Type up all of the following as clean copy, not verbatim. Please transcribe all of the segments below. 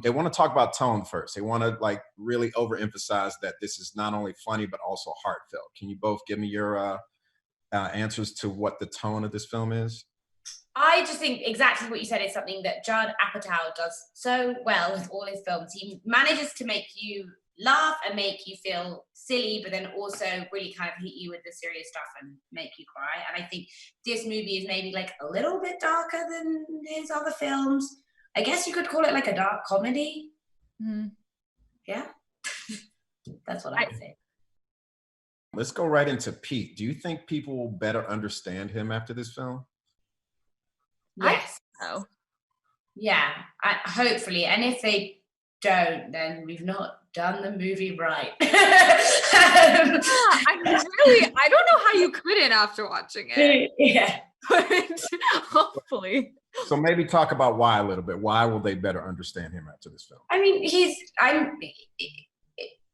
They want to talk about tone first. They want to like really overemphasize that this is not only funny but also heartfelt. Can you both give me your answers to what the tone of this film is? I just think exactly what you said is something that Judd Apatow does so well with all his films. He manages to make you laugh and make you feel silly, but then also really kind of hit you with the serious stuff and make you cry. And I think this movie is maybe like a little bit darker than his other films. I guess you could call it like a dark comedy. Mm. Yeah. That's what I would say. Let's go right into Pete. Do you think people will better understand him after this film? Yes. Oh. Yeah, hopefully. And if they don't, then we've not done the movie right. I don't know how you couldn't after watching it. Yeah. But hopefully. So maybe talk about why a little bit. Why will they better understand him after this film? I mean,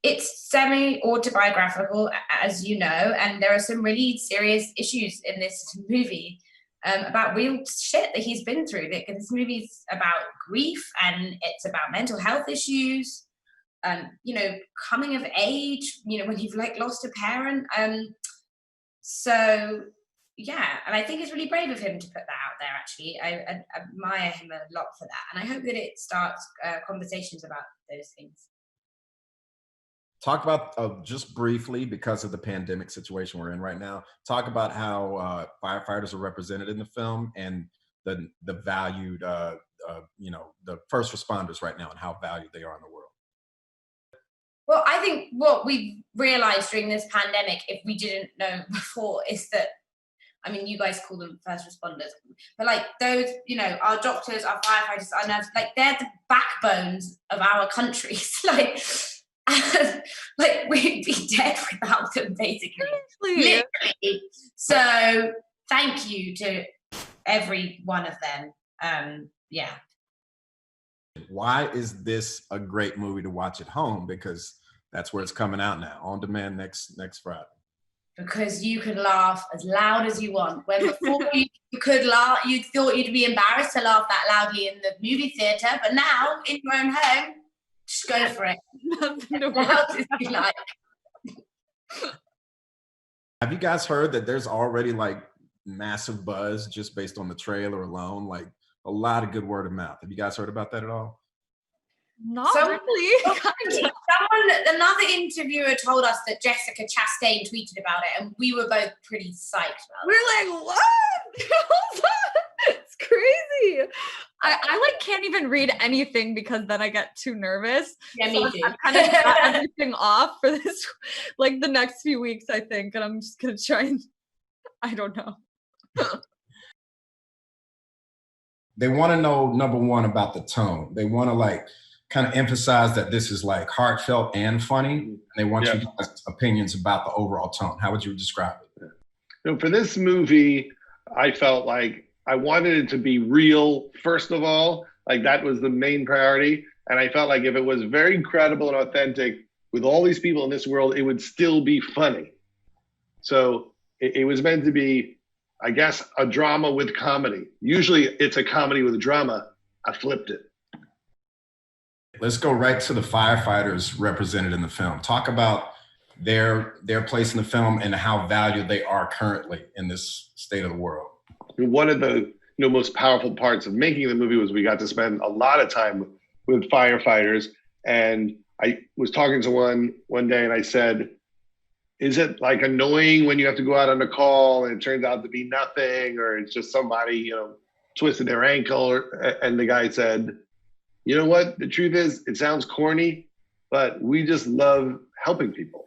it's semi-autobiographical, as you know, and there are some really serious issues in this movie about real shit that he's been through. This movie's about grief and it's about mental health issues, coming of age, when you've like lost a parent. So yeah, and I think it's really brave of him to put that out there, actually. I admire him a lot for that. And I hope that it starts conversations about those things. Talk about, just briefly, because of the pandemic situation we're in right now, talk about how firefighters are represented in the film and the valued, the first responders right now and how valued they are in the world. Well, I think what we've realized during this pandemic, if we didn't know before, is that, I mean, you guys call them first responders, but like those, our doctors, our firefighters, our nurses, like they're the backbones of our countries. Like we'd be dead without them, basically. Literally. So thank you to every one of them. Yeah. Why is this a great movie to watch at home? Because that's where it's coming out now, on demand next Friday. Because you can laugh as loud as you want. When before you could laugh, you thought you'd be embarrassed to laugh that loudly in the movie theater, but now in your own home, just go for it. Loud as you like. Have you guys heard that there's already like massive buzz just based on the trailer alone? Like a lot of good word of mouth. Have you guys heard about that at all? Not really. Another interviewer told us that Jessica Chastain tweeted about it, and we were both pretty psyched about it. We're like, what? Hold on. It's crazy. I can't even read anything because then I get too nervous. Yeah, me too. I've kind of got everything off for this, like the next few weeks, I think, and I'm just gonna try and, I don't know. They want to know, number one, about the tone. They want to like kind of emphasize that this is like heartfelt and funny. And they want you guys' opinions about the overall tone. How would you describe it? For this movie, I felt like I wanted it to be real, first of all. Like that was the main priority. And I felt like if it was very credible and authentic with all these people in this world, it would still be funny. So it was meant to be, I guess, a drama with comedy. Usually it's a comedy with a drama. I flipped it. Let's go right to the firefighters represented in the film. Talk about their place in the film and how valued they are currently in this state of the world. One of the most powerful parts of making the movie was we got to spend a lot of time with firefighters. And I was talking to one day and I said, is it like annoying when you have to go out on a call and it turns out to be nothing, or it's just somebody, twisted their ankle? And the guy said, you know what? The truth is, it sounds corny, but we just love helping people.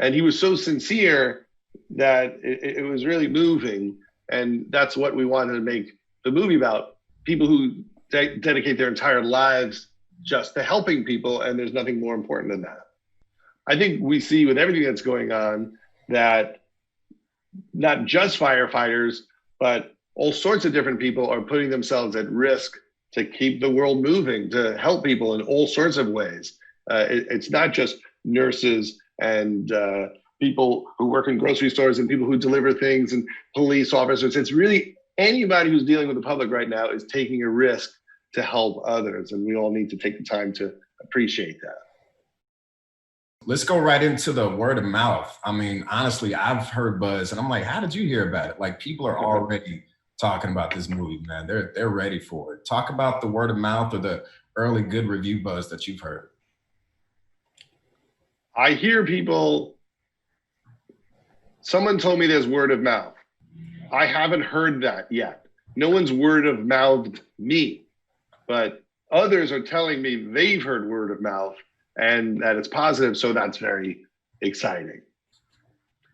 And he was so sincere that it was really moving. And that's what we wanted to make the movie about. People who dedicate their entire lives just to helping people, and there's nothing more important than that. I think we see with everything that's going on that not just firefighters, but all sorts of different people are putting themselves at risk to keep the world moving, to help people in all sorts of ways. It's not just nurses and people who work in grocery stores and people who deliver things and police officers. It's really anybody who's dealing with the public right now is taking a risk to help others. And we all need to take the time to appreciate that. Let's go right into the word of mouth. I mean, honestly, I've heard buzz and I'm like, how did you hear about it? Like, people are already talking about this movie, man. They're ready for it. Talk about the word of mouth or the early good review buzz that you've heard. I hear people, someone told me there's word of mouth. I haven't heard that yet. No one's word of mouthed me, but others are telling me they've heard word of mouth and that it's positive, so that's very exciting.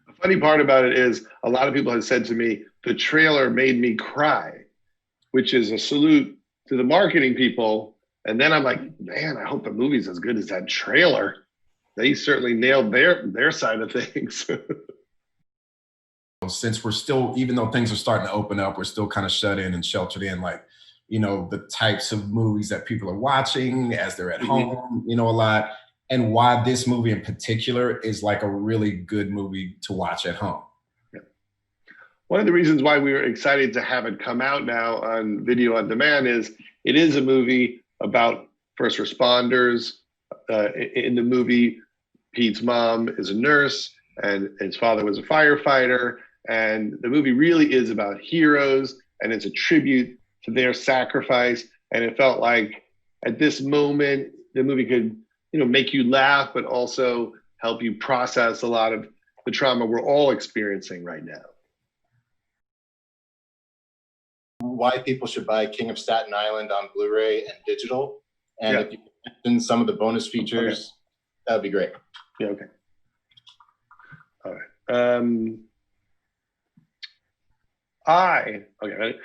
The funny part about it is a lot of people have said to me, the trailer made me cry, which is a salute to the marketing people. And then I'm like, man, I hope the movie's as good as that trailer. They certainly nailed their side of things. Since we're still, even though things are starting to open up, we're still kind of shut in and sheltered in, like, you know, the types of movies that people are watching as they're at home, you know, a lot, and why this movie in particular is like a really good movie to watch at home. Yeah. One of the reasons why we were excited to have it come out now on video on demand is it is a movie about first responders. In the movie, Pete's mom is a nurse and his father was a firefighter. And the movie really is about heroes, and it's a tribute to their sacrifice. And it felt like at this moment, the movie could, you know, make you laugh, but also help you process a lot of the trauma we're all experiencing right now. Why people should buy King of Staten Island on Blu-ray and digital. And if you mention some of the bonus features, that would be great. Yeah, okay. All right.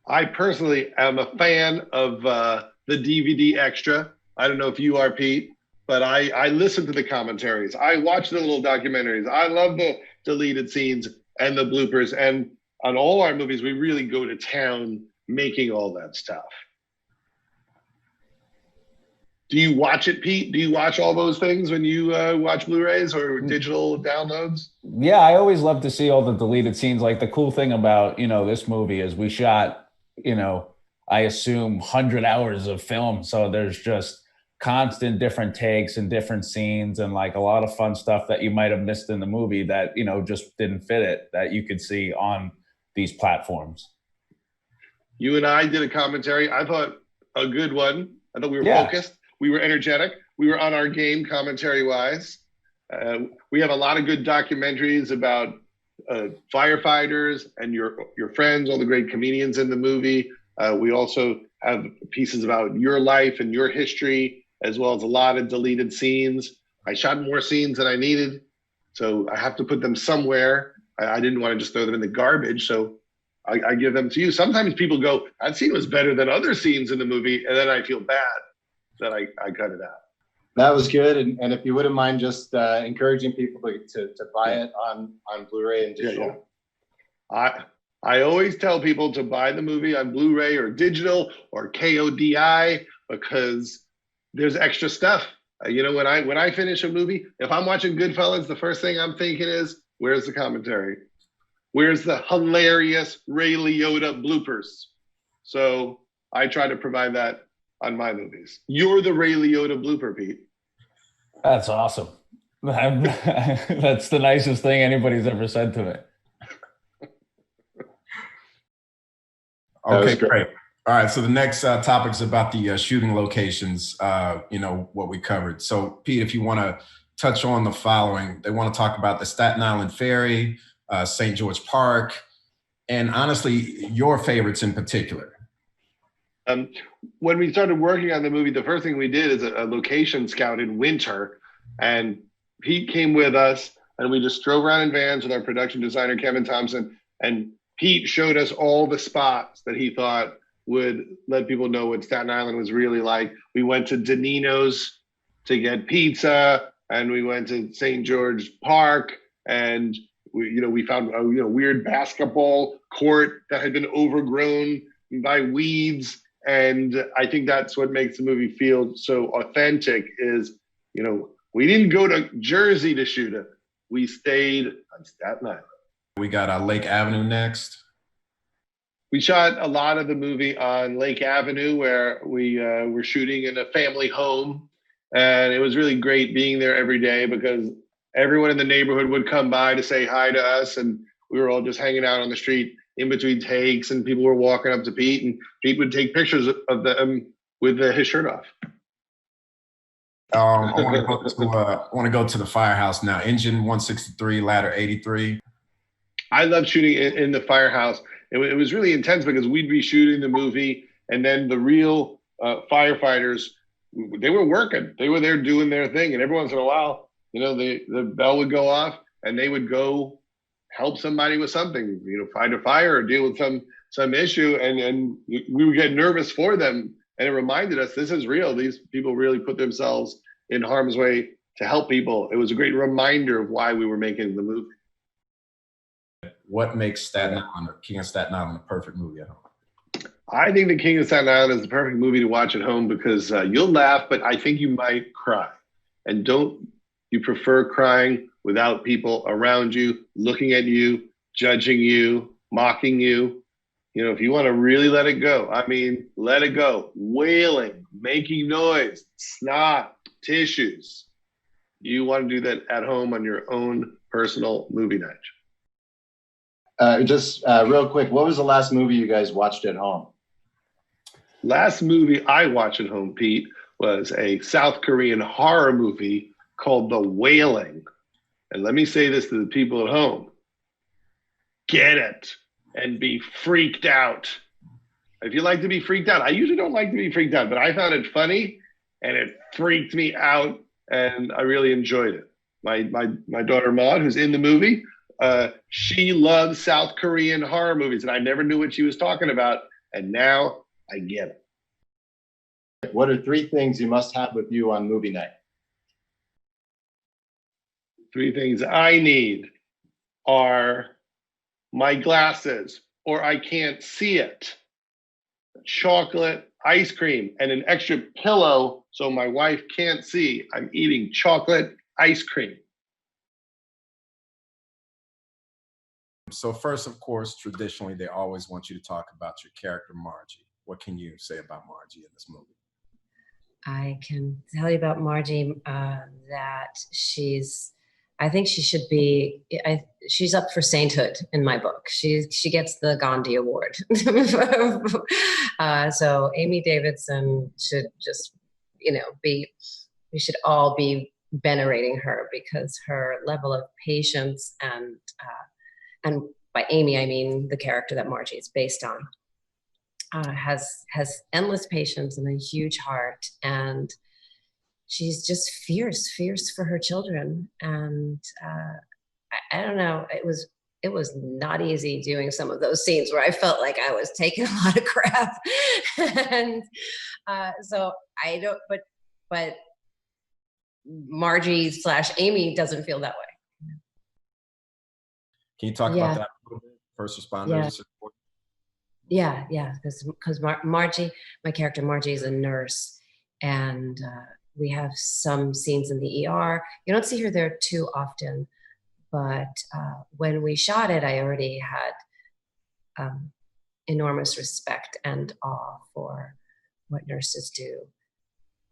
I personally am a fan of the DVD extra. I don't know if you are, Pete, but I listen to the commentaries. I watch the little documentaries. I love the deleted scenes and the bloopers. And on all our movies, we really go to town making all that stuff. Do you watch it, Pete? Do you watch all those things when you watch Blu-rays or digital downloads? Yeah, I always love to see all the deleted scenes. Like, the cool thing about, you know, this movie is we shot, you know, I assume 100 hours of film. So there's just constant different takes and different scenes and like a lot of fun stuff that you might have missed in the movie that, you know, just didn't fit it, that you could see on these platforms. You and I did a commentary. I thought a good one. I thought we were focused. We were energetic. We were on our game commentary-wise. We have a lot of good documentaries about firefighters and your friends, all the great comedians in the movie. We also have pieces about your life and your history, as well as a lot of deleted scenes. I shot more scenes than I needed, so I have to put them somewhere. I didn't want to just throw them in the garbage, so I give them to you. Sometimes people go, that scene was better than other scenes in the movie, and then I feel bad that I cut it out. That was good. And if you wouldn't mind just encouraging people to buy it on Blu-ray and digital. I always tell people to buy the movie on Blu-ray or digital or KODI because there's extra stuff. You know, when I finish a movie, if I'm watching Goodfellas, the first thing I'm thinking is, where's the commentary? Where's the hilarious Ray Liotta bloopers? So I try to provide that on my movies. You're the Ray Liotta blooper, Pete. That's awesome. That's the nicest thing anybody's ever said to me. Okay, great. All right, so the next topic is about the shooting locations, you know, what we covered. So, Pete, if you want to touch on the following, they want to talk about the Staten Island Ferry, St. George Park, and honestly, your favorites in particular. When we started working on the movie, the first thing we did is a location scout in winter, and Pete came with us, and we just drove around in vans with our production designer, Kevin Thompson, and Pete showed us all the spots that he thought would let people know what Staten Island was really like. We went to Danino's to get pizza, and we went to St. George Park, and we found a weird basketball court that had been overgrown by weeds. And I think that's what makes the movie feel so authentic is, we didn't go to Jersey to shoot it. We stayed on Staten Island. We got Lake Avenue next. We shot a lot of the movie on Lake Avenue, where we were shooting in a family home. And it was really great being there every day because everyone in the neighborhood would come by to say hi to us. And we were all just hanging out on the street in between takes, and people were walking up to Pete, and Pete would take pictures of them with his shirt off. I want to go to the firehouse now. Engine 163, ladder 83. I love shooting in the firehouse. It was really intense because we'd be shooting the movie, and then the real firefighters, they were working. They were there doing their thing, and every once in a while, the bell would go off, and they would go help somebody with something, fight a fire or deal with some issue, and we would get nervous for them, and it reminded us this is real. These people really put themselves in harm's way to help people. It was a great reminder of why we were making the movie. What makes Staten Island, or King of Staten Island, a perfect movie at home? I think The King of Staten Island is the perfect movie to watch at home because you'll laugh, but I think you might cry. And don't you prefer crying without people around you, looking at you, judging you, mocking you? If you want to really let it go, let it go. Wailing, making noise, snot, tissues. You want to do that at home on your own personal movie night. Just real quick, what was the last movie you guys watched at home? Last movie I watched at home, Pete, was a South Korean horror movie called The Wailing. And let me say this to the people at home. Get it and be freaked out. If you like to be freaked out, I usually don't like to be freaked out, but I found it funny and it freaked me out and I really enjoyed it. My daughter Maude, who's in the movie, she loves South Korean horror movies, and I never knew what she was talking about, and now I get it. What are 3 things you must have with you on movie night? 3 things I need are my glasses, or I can't see it, chocolate ice cream, and an extra pillow so my wife can't see I'm eating chocolate ice cream. So first, of course, traditionally, they always want you to talk about your character, Margie. What can you say about Margie in this movie? I can tell you about Margie that I think she should be, she's up for sainthood in my book. She gets the Gandhi Award. So Amy Davidson should just, we should all be venerating her because her level of patience and by Amy, I mean the character that Margie is based on, has endless patience and a huge heart. And she's just fierce for her children. And I don't know, it was not easy doing some of those scenes where I felt like I was taking a lot of crap. And so I don't, but Margie/Amy doesn't feel that way. Can you talk about that a little bit? First responders? Yeah, because Margie, my character Margie, is a nurse, and we have some scenes in the ER. You don't see her there too often, but when we shot it, I already had enormous respect and awe for what nurses do.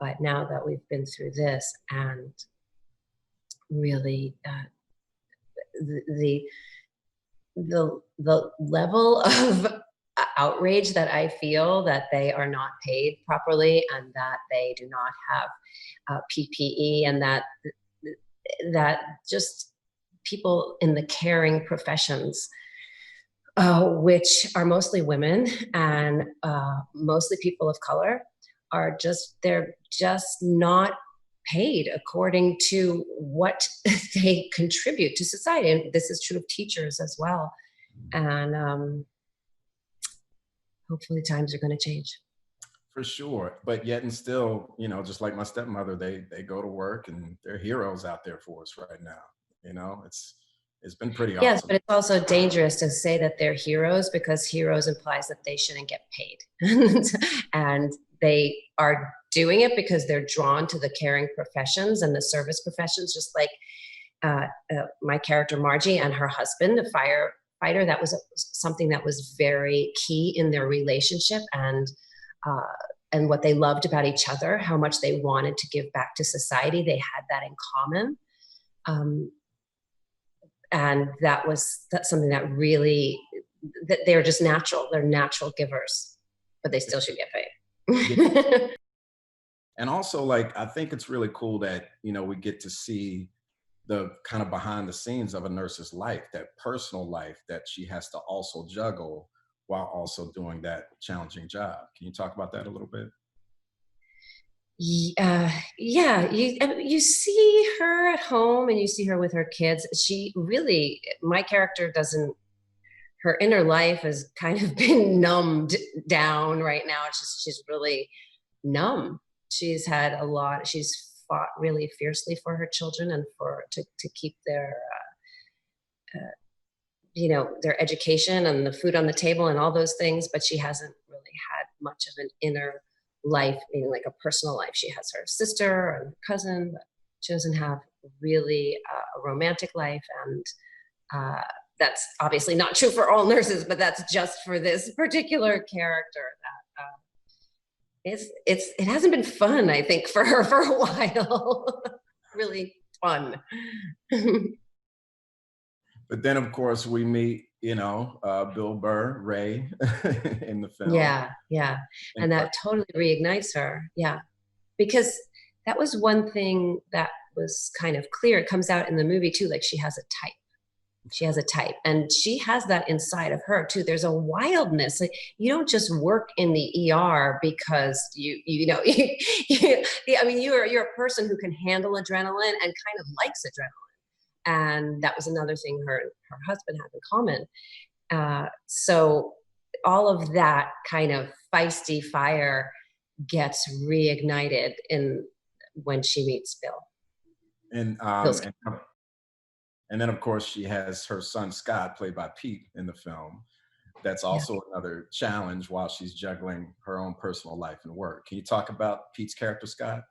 But now that we've been through this and really the level of outrage that I feel that they are not paid properly and that they do not have PPE, and that just people in the caring professions, which are mostly women and mostly people of color, they're just not paid according to what they contribute to society. And this is true of teachers as well. And hopefully times are going to change. For sure. But yet and still, just like my stepmother, they go to work and they're heroes out there for us right now. It's been pretty awesome. Yes, but it's also dangerous to say that they're heroes because heroes implies that they shouldn't get paid. And they are doing it because they're drawn to the caring professions and the service professions, just like my character Margie and her husband, a firefighter. That was something that was very key in their relationship, and what they loved about each other, how much they wanted to give back to society. They had that in common. And that's something that really, that they're just natural. They're natural givers, but they still should get paid. And also, like, I think it's really cool that, you know, we get to see the kind of behind the scenes of a nurse's life, that personal life that she has to also juggle while also doing that challenging job. Can you talk about that a little bit? Yeah, you see her at home and you see her with her kids. She really, my character doesn't, her inner life has kind of been numbed down right now. It's just, she's really numb. She's fought really fiercely for her children and to keep their, their education and the food on the table and all those things, but she hasn't really had much of an inner life, meaning like a personal life. She has her sister and cousin, but she doesn't have really a romantic life. And that's obviously not true for all nurses, but that's just for this particular character that it hasn't been fun, I think, for her for a while. Really fun. But then, of course, we meet, Bill Burr, Ray, in the film. Yeah. And that totally reignites her. Yeah. Because that was one thing that was kind of clear. It comes out in the movie too, like she has a type. And she has that inside of her too. There's a wildness. Like, you don't just work in the ER because you're a person who can handle adrenaline and kind of likes adrenaline. And that was another thing her husband had in common. So all of that kind of feisty fire gets reignited when she meets Bill. And then, of course, she has her son, Scott, played by Pete in the film. That's also another challenge while she's juggling her own personal life and work. Can you talk about Pete's character, Scott?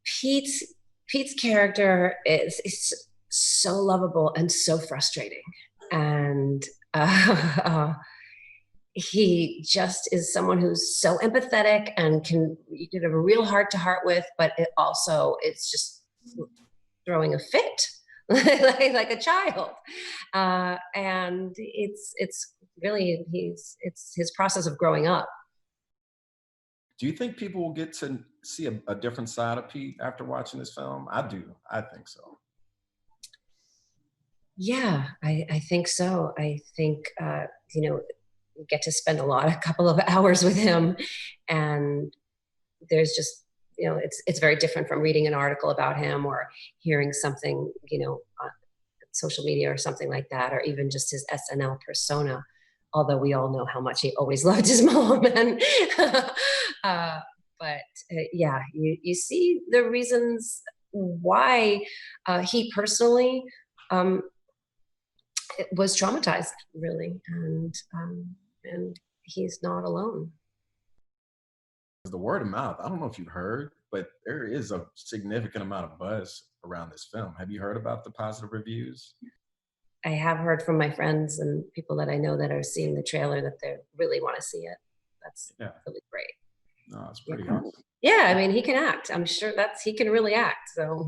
Pete's character is so lovable and so frustrating. And he just is someone who's so empathetic and you can have a real heart-to-heart with, but it's just throwing a fit like a child. And it's really his process of growing up. Do you think people will get to see a different side of Pete after watching this film? I do. I think so. Yeah, I think so. I think, you get to spend a couple of hours with him, and there's just, it's very different from reading an article about him or hearing something, on social media or something like that, or even just his SNL persona. Although we all know how much he always loved his mom, you see the reasons why he personally was traumatized, really, and he's not alone. The word of mouth, I don't know if you've heard, but there is a significant amount of buzz around this film. Have you heard about the positive reviews? I have heard from my friends and people that I know that are seeing the trailer that they really want to see it. That's really great. No, it's pretty awesome. Yeah, I mean, he can act. I'm sure he can really act. So.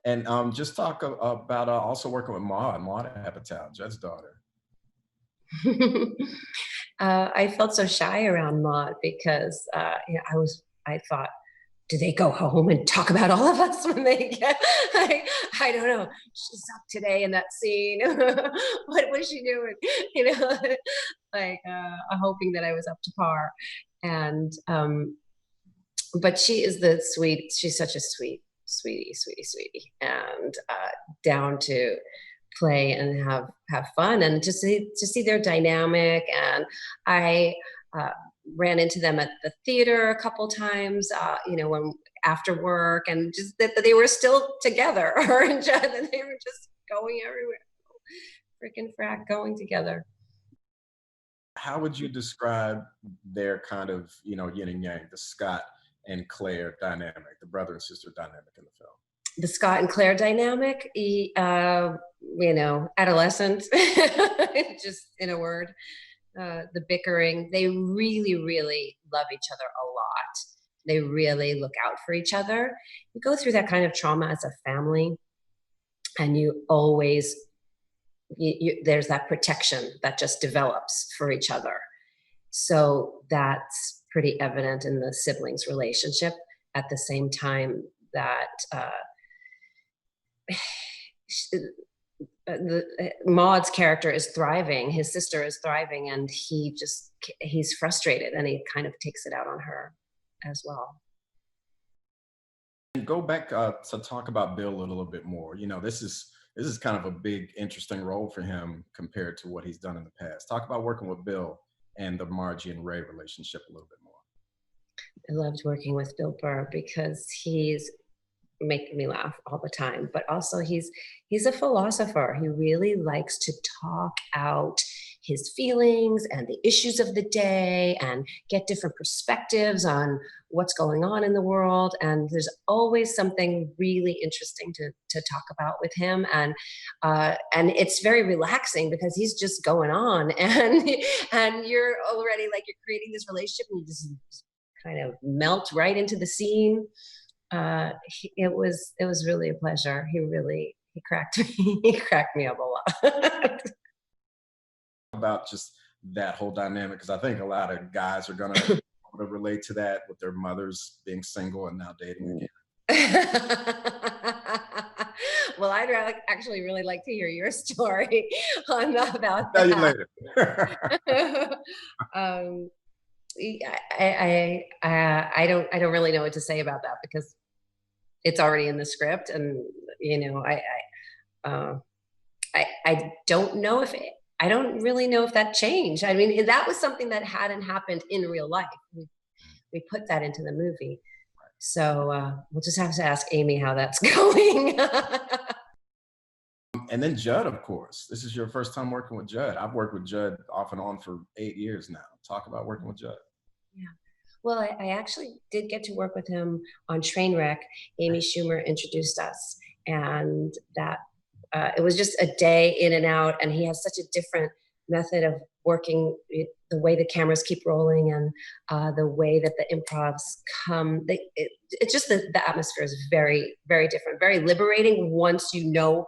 And just talk about also working with Maude Apatow, Judd's daughter. I felt so shy around Maude because I thought, do they go home and talk about all of us when they get, I don't know, she's up today in that scene. What was she doing? I'm hoping that I was up to par. And, but she is she's such a sweetie, and down to play and have fun and to see their dynamic. And I ran into them at the theater a couple times, when after work, and just that they were still together, her and Judd, and they were just going everywhere, freaking frack going together. How would you describe their kind of, yin and yang, the Scott and Claire dynamic, the brother and sister dynamic in the film? the Scott and Claire dynamic, adolescent, just in a word, the bickering. They really, really love each other a lot. They really look out for each other. You go through that kind of trauma as a family, and you always, there's that protection that just develops for each other. So that's pretty evident in the siblings' relationship. At the same time that Maude's character is thriving, his sister is thriving, and he's frustrated, and he kind of takes it out on her as well. And go back to talk about Bill a little bit more. This is kind of a big, interesting role for him compared to what he's done in the past. Talk about working with Bill and the Margie and Ray relationship a little bit more. I loved working with Bill Burr because he's making me laugh all the time, but also he's a philosopher. He really likes to talk out his feelings and the issues of the day and get different perspectives on what's going on in the world. And there's always something really interesting to talk about with him. And it's very relaxing because he's just going on, and you're already like, you're creating this relationship, and you just kind of melt right into the scene. It was really a pleasure. He cracked me up a lot. About just that whole dynamic, because I think a lot of guys are gonna relate to that with their mothers being single and now dating again. Well, I'd actually really like to hear your story about that. Tell you later. I don't really know what to say about that because it's already in the script, and I don't know if I don't really know if that changed. I mean, that was something that hadn't happened in real life. We put that into the movie, so we'll just have to ask Amy how that's going. And then Judd, of course. This is your first time working with Judd. I've worked with Judd off and on for 8 years now. Talk about working with Judd. Yeah. Well, I actually did get to work with him on Trainwreck. Amy Schumer introduced us, and that it was just a day in and out. And he has such a different method of working, the way the cameras keep rolling, and the way that the improvs come. It's just the atmosphere is very, very different, very liberating once you know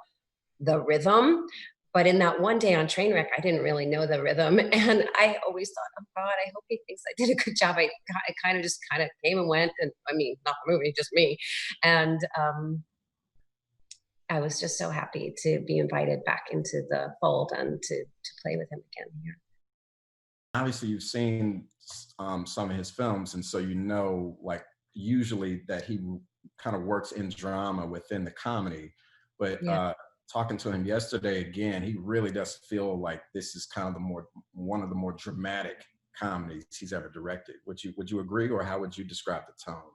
the rhythm. But in that one day on Trainwreck, I didn't really know the rhythm. And I always thought, oh God, I hope he thinks I did a good job. I kind of came and went. And I mean, not the movie, just me. And I was just so happy to be invited back into the fold and to play with him again here. Obviously, you've seen some of his films. And so like usually that he kind of works in drama within the comedy. But talking to him yesterday again, he really does feel like this is kind of one of the more dramatic comedies he's ever directed. Would you agree, or how would you describe the tone?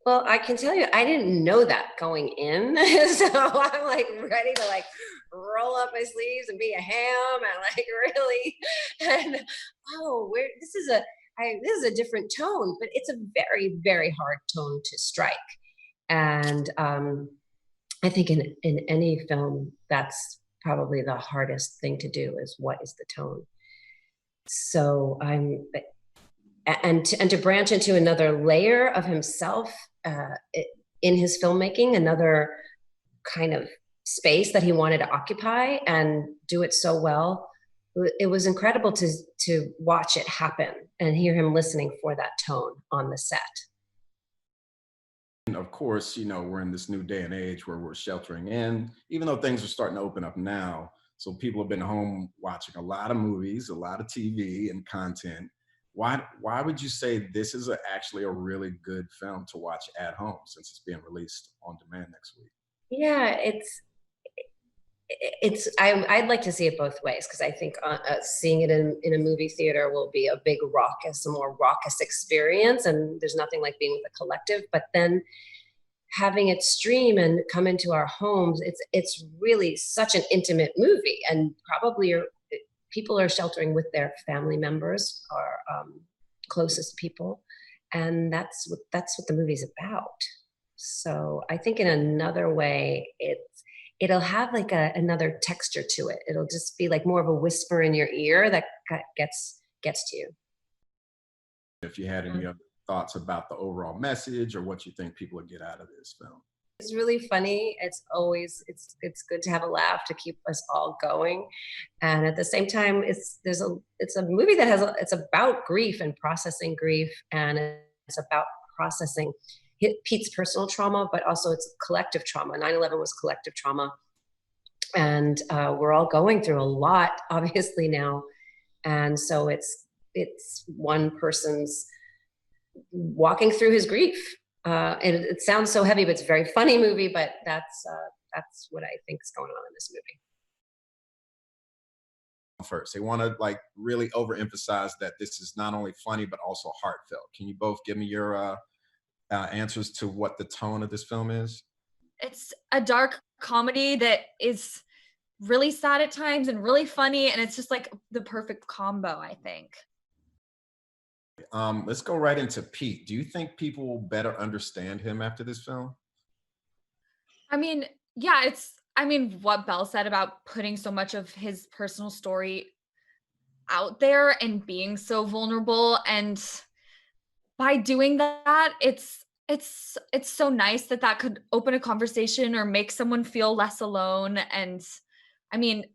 Well, I can tell you, I didn't know that going in, so I'm like ready to like roll up my sleeves and be a ham and like really, and this is a different tone, but it's a very, very hard tone to strike, and I think in any film, that's probably the hardest thing to do is what is the tone. So and to branch into another layer of himself in his filmmaking, another kind of space that he wanted to occupy and do it so well. It was incredible to watch it happen and hear him listening for that tone on the set. And of course, we're in this new day and age where we're sheltering in, even though things are starting to open up now. So people have been home watching a lot of movies, a lot of TV and content. Why would you say this is actually a really good film to watch at home since it's being released on demand next week? Yeah, I'd like to see it both ways, because I think seeing it in a movie theater will be a more raucous experience, and there's nothing like being with a collective. But then having it stream and come into our homes, it's really such an intimate movie, and probably people are sheltering with their family members or closest people, and that's what the movie's about. So I think in another way, it'll have like another texture to it. It'll just be like more of a whisper in your ear that gets to you. If you had any other thoughts about the overall message or what you think people would get out of this film. It's really funny. It's always it's good to have a laugh to keep us all going, and at the same time, it's a movie that it's about grief and processing grief, and it's about processing Pete's personal trauma, but also it's collective trauma. 9/11 was collective trauma, and we're all going through a lot, obviously now, and so it's one person's walking through his grief. And it sounds so heavy, but it's a very funny movie. But that's what I think is going on in this movie. First, they want to like really overemphasize that this is not only funny but also heartfelt. Can you both give me your answers to what the tone of this film is? It's a dark comedy that is really sad at times and really funny, and it's just like the perfect combo, I think. Let's go right into Pete. Do you think people will better understand him after this film? I mean, yeah, what Bel said about putting so much of his personal story out there and being so vulnerable, and by doing that, it's so nice that could open a conversation or make someone feel less alone. And I mean,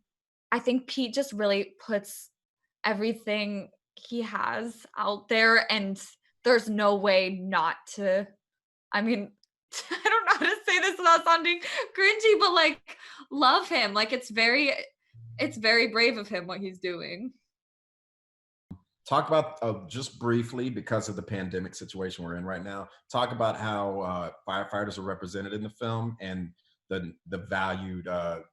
I think Pete just really puts everything he has out there, and there's no way not to, I mean, I don't know how to say this without sounding cringy, but like love him. Like it's very brave of him what he's doing. Talk about just briefly, because of the pandemic situation we're in right now, talk about how firefighters are represented in the film and the valued the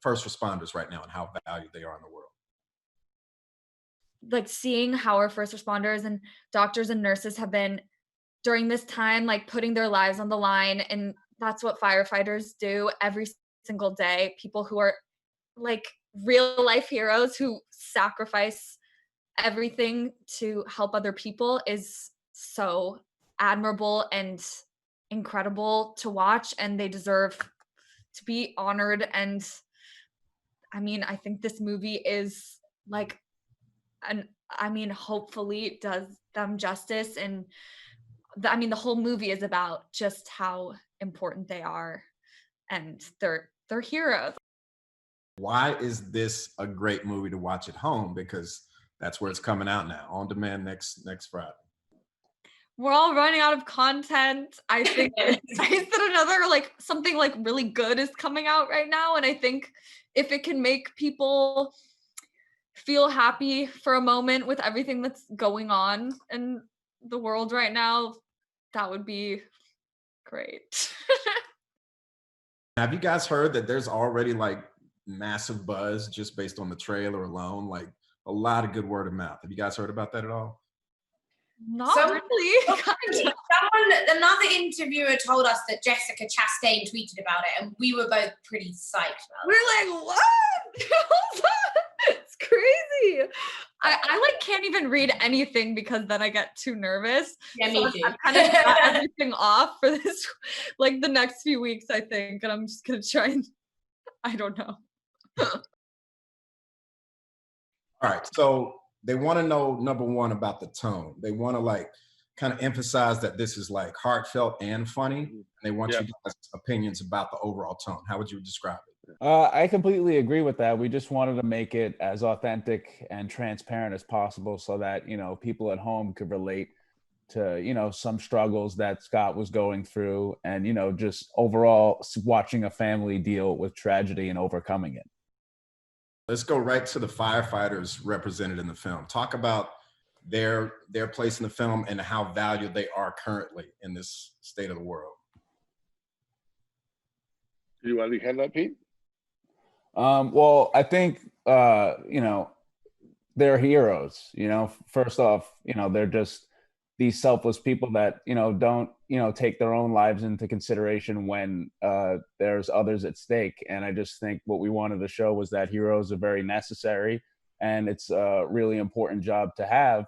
first responders right now and how valued they are in the world. Like seeing how our first responders and doctors and nurses have been during this time, like putting their lives on the line. And that's what firefighters do every single day. People who are like real life heroes who sacrifice everything to help other people is so admirable and incredible to watch, and they deserve to be honored. And I mean, I think this movie is like hopefully does them justice. And the whole movie is about just how important they are, and they're heroes. Why is this a great movie to watch at home? Because that's where it's coming out now, on demand next Friday. We're all running out of content. I think it's nice that another like something like really good is coming out right now, and I think if it can make people feel happy for a moment with everything that's going on in the world right now, that would be great. Have you guys heard that there's already like massive buzz just based on the trailer alone? Like a lot of good word of mouth. Have you guys heard about that at all? Not really. Another interviewer told us that Jessica Chastain tweeted about it, and we were both pretty psyched about it. We're like, what? Hold on. It's crazy. I like can't even read anything because then I get too nervous. Yeah, me too. I've kind of got everything off for this, like the next few weeks, I think, and I'm just gonna try and I don't know. All right, so they want to know, number one, about the tone. They want to like kind of emphasize that this is like heartfelt and funny. And they want you guys' opinions about the overall tone. How would you describe it? I completely agree with that. We just wanted to make it as authentic and transparent as possible so that, people at home could relate to, some struggles that Scott was going through and, just overall watching a family deal with tragedy and overcoming it. Let's go right to the firefighters represented in the film. Talk about their place in the film and how valued they are currently in this state of the world. Do you want to handle that, Pete? Well, I think, they're heroes, first off, they're just these selfless people that, don't, take their own lives into consideration when there's others at stake. And I just think what we wanted to show was that heroes are very necessary and it's a really important job to have.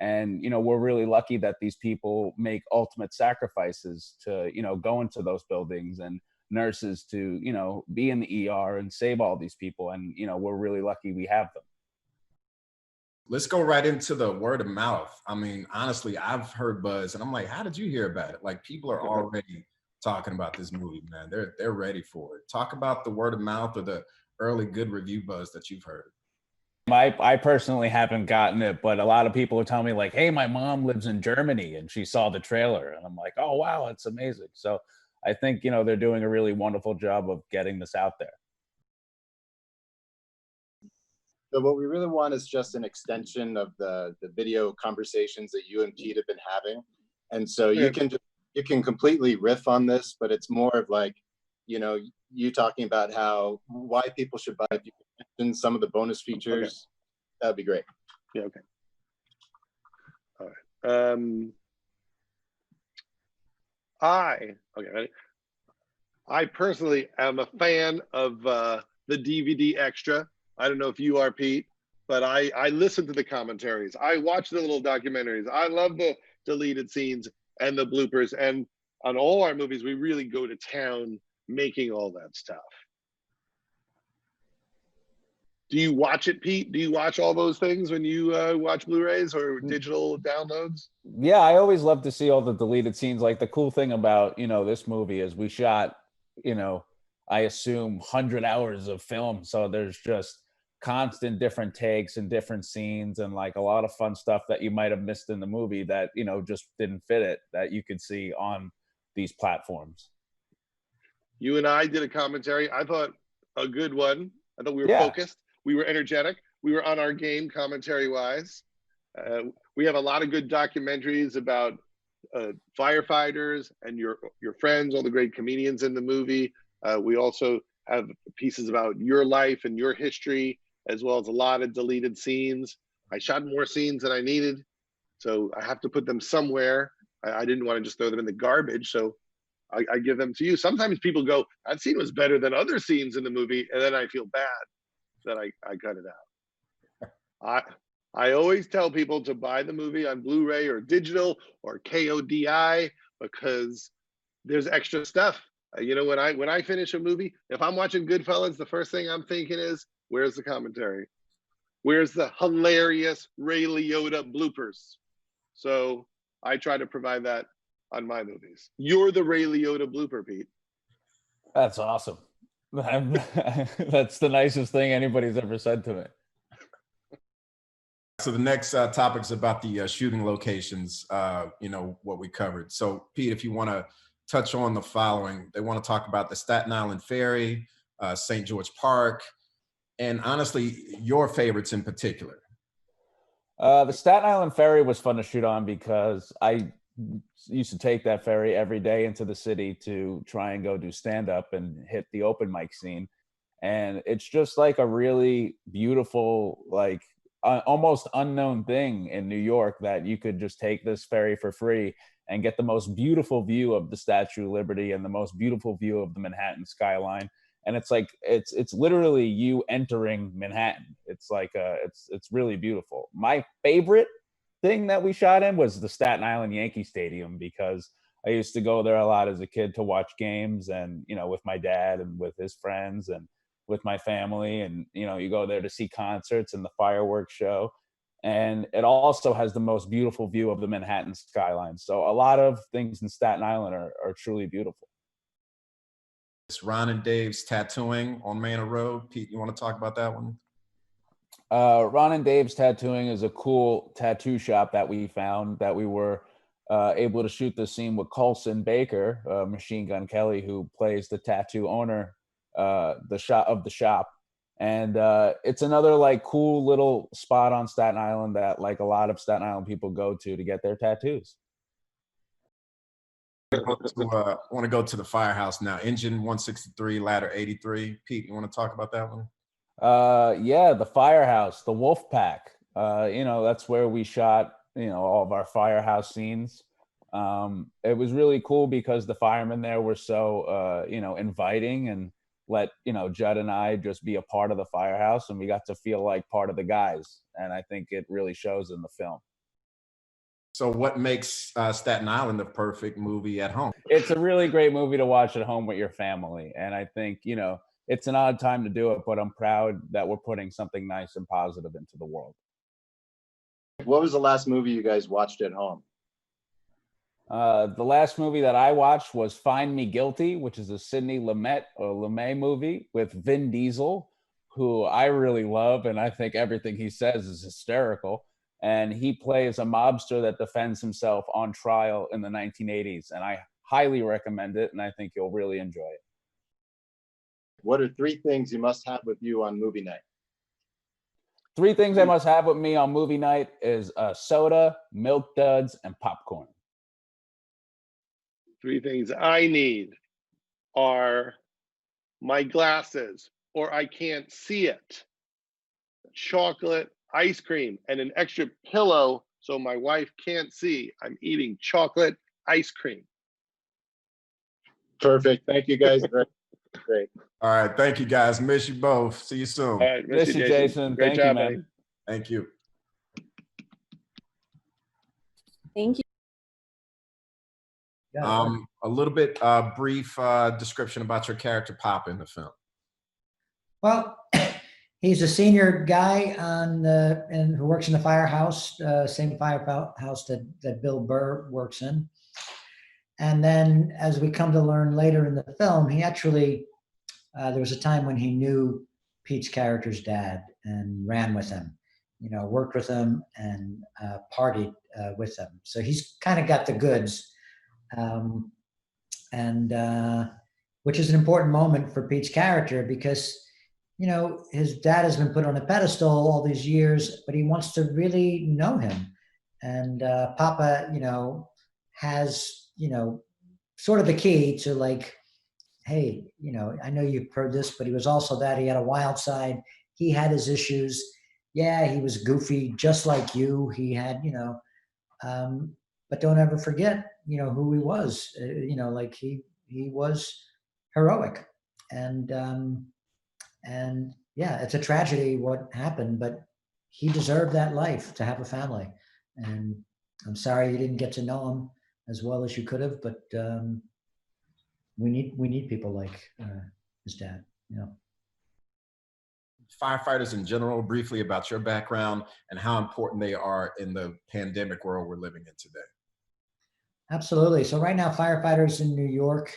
And, we're really lucky that these people make ultimate sacrifices to, go into those buildings, and nurses to, be in the ER and save all these people. And, we're really lucky we have them. Let's go right into the word of mouth. I mean, honestly, I've heard buzz and I'm like, how did you hear about it? Like, people are already talking about this movie, man. They're ready for it. Talk about the word of mouth or the early good review buzz that you've heard. I personally haven't gotten it, but a lot of people are telling me like, hey, my mom lives in Germany and she saw the trailer. And I'm like, oh, wow, it's amazing. So I think, they're doing a really wonderful job of getting this out there. So what we really want is just an extension of the video conversations that you and Pete have been having. And so you can completely riff on this, but it's more of like, you talking about why people should buy. If you can mention some of the bonus features, that'd be great. Yeah, okay. All right. Ready? I personally am a fan of the DVD extra. I don't know if you are, Pete, but I listen to the commentaries. I watch the little documentaries. I love the deleted scenes and the bloopers. And on all our movies, we really go to town making all that stuff. Do you watch it, Pete? Do you watch all those things when you watch Blu-rays or digital downloads? Yeah, I always love to see all the deleted scenes. Like, the cool thing about, this movie is we shot, I assume 100 hours of film. So there's just constant different takes and different scenes and like a lot of fun stuff that you might have missed in the movie that, just didn't fit it, that you could see on these platforms. You and I did a commentary. I thought a good one. I thought we were focused. We were energetic. We were on our game commentary wise. We have a lot of good documentaries about firefighters and your friends, all the great comedians in the movie. We also have pieces about your life and your history, as well as a lot of deleted scenes. I shot more scenes than I needed, so I have to put them somewhere. I didn't want to just throw them in the garbage, so I give them to you. Sometimes people go, that scene was better than other scenes in the movie, and then I feel bad that I cut it out. I always tell people to buy the movie on Blu-ray or digital or KODI because there's extra stuff. When I finish a movie, if I'm watching Goodfellas, the first thing I'm thinking is, where's the commentary? Where's the hilarious Ray Liotta bloopers? So I try to provide that on my movies. You're the Ray Liotta blooper, Pete. That's awesome. That's the nicest thing anybody's ever said to me. So the next topic is about the shooting locations, what we covered. So Pete, if you want to touch on the following, they want to talk about the Staten Island Ferry, St. George Park, and honestly, your favorites in particular. The Staten Island Ferry was fun to shoot on because I used to take that ferry every day into the city to try and go do stand-up and hit the open mic scene. And it's just like a really beautiful, like almost unknown thing in New York that you could just take this ferry for free and get the most beautiful view of the Statue of Liberty and the most beautiful view of the Manhattan skyline. And it's like, it's literally you entering Manhattan. It's like, it's really beautiful. My favorite thing that we shot in was the Staten Island Yankee Stadium, because I used to go there a lot as a kid to watch games and, with my dad and with his friends and with my family. And, you go there to see concerts and the fireworks show. And it also has the most beautiful view of the Manhattan skyline. So a lot of things in Staten Island are truly beautiful. It's Ron and Dave's Tattooing on Manor Road. Pete, you want to talk about that one? Ron and Dave's Tattooing is a cool tattoo shop that we found that we were able to shoot the scene with Colson Baker, Machine Gun Kelly, who plays the tattoo owner, the shop. And it's another like cool little spot on Staten Island that like a lot of Staten Island people go to get their tattoos. I want to go to the firehouse now. Engine 163, ladder 83. Pete, you want to talk about that one? Yeah, the firehouse, the Wolf Pack. That's where we shot, all of our firehouse scenes. It was really cool because the firemen there were so, inviting and let, Judd and I just be a part of the firehouse, and we got to feel like part of the guys. And I think it really shows in the film. So what makes Staten Island the perfect movie at home? It's a really great movie to watch at home with your family. And I think, it's an odd time to do it, but I'm proud that we're putting something nice and positive into the world. What was the last movie you guys watched at home? The last movie that I watched was Find Me Guilty, which is a Sidney Lumet movie with Vin Diesel, who I really love, and I think everything he says is hysterical. And he plays a mobster that defends himself on trial in the 1980s, and I highly recommend it, and I think you'll really enjoy it. What are 3 things you must have with you on movie night? 3 things I must have with me on movie night is soda, Milk Duds, and popcorn. 3 things I need are my glasses, or I can't see it, chocolate, ice cream, and an extra pillow so my wife can't see I'm eating chocolate ice cream. Perfect. Thank you, guys. Great. All right. Thank you, guys. Miss you both. See you soon. All right, Miss you, Jason. Great Thank job, you, man. buddy. Thank you. Thank you. A little bit brief description about your character Papa in the film. Well, he's a senior guy who works in the firehouse, same firehouse that Bill Burr works in. And then, as we come to learn later in the film, he actually there was a time when he knew Pete's character's dad and ran with him, worked with him and partied with him. So he's kind of got the goods. Which is an important moment for Pete's character because, his dad has been put on a pedestal all these years, but he wants to really know him. And Papa, has, sort of the key to like, hey, I know you've heard this, but he was also that. He had a wild side. He had his issues. Yeah, he was goofy, just like you. He had, but don't ever forget, who he was. Like he was heroic, and yeah, it's a tragedy what happened, but he deserved that life to have a family. And I'm sorry you didn't get to know him as well as you could have, but we need people like his dad. Firefighters in general, briefly about your background and how important they are in the pandemic world we're living in today. Absolutely. So right now, firefighters in New York,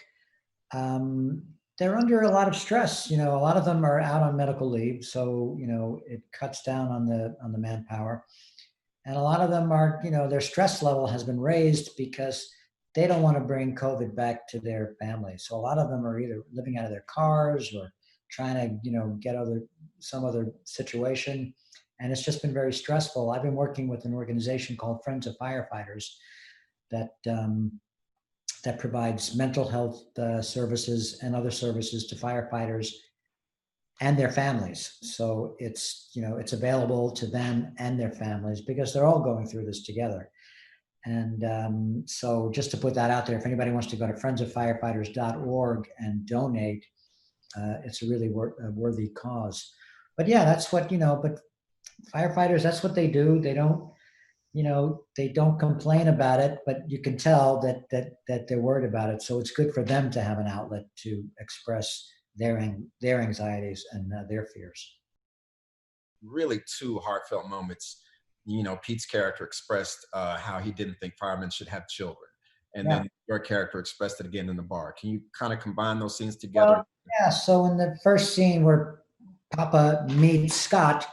they're under a lot of stress. A lot of them are out on medical leave, so it cuts down on the manpower. And a lot of them are, their stress level has been raised because they don't want to bring COVID back to their families. So a lot of them are either living out of their cars or trying to, get some other situation. And it's just been very stressful. I've been working with an organization called Friends of Firefighters that provides mental health services and other services to firefighters and their families. So it's available to them and their families because they're all going through this together. And so just to put that out there, if anybody wants to go to friendsoffirefighters.org and donate, it's a really worthy cause. But yeah, that's what, but firefighters, that's what they do. They don't, they don't complain about it, but you can tell that they're worried about it. So it's good for them to have an outlet to express their anxieties and their fears. Really 2 heartfelt moments. Pete's character expressed how he didn't think firemen should have children. And then your character expressed it again in the bar. Can you kind of combine those scenes together? Well, yeah, so in the first scene where Papa meets Scott,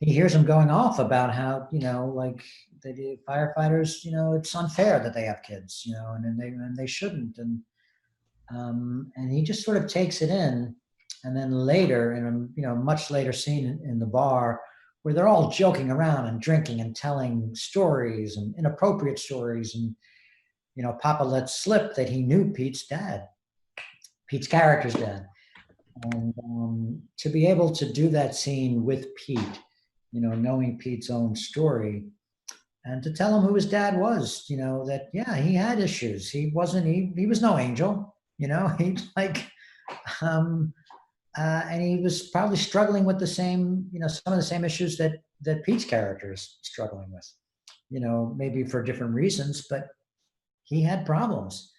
he hears him going off about how, like the firefighters, it's unfair that they have kids, and they shouldn't. And he just sort of takes it in. And then later, in a much later scene in the bar, where they're all joking around and drinking and telling stories and inappropriate stories. And, Papa lets slip that he knew Pete's character's dad. And to be able to do that scene with Pete, knowing Pete's own story, and to tell him who his dad was, that, yeah, he had issues. He was no angel, he and he was probably struggling with the same, some of the same issues that Pete's character is struggling with. maybe for different reasons, but he had problems.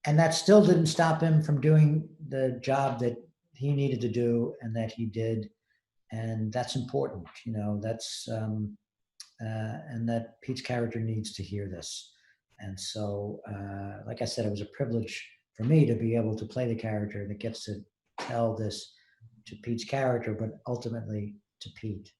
And that still didn't stop him from doing the job that he needed to do and that he did. And that's important, that's, and that Pete's character needs to hear this. And so, like I said, it was a privilege for me to be able to play the character that gets to tell this to Pete's character, but ultimately to Pete.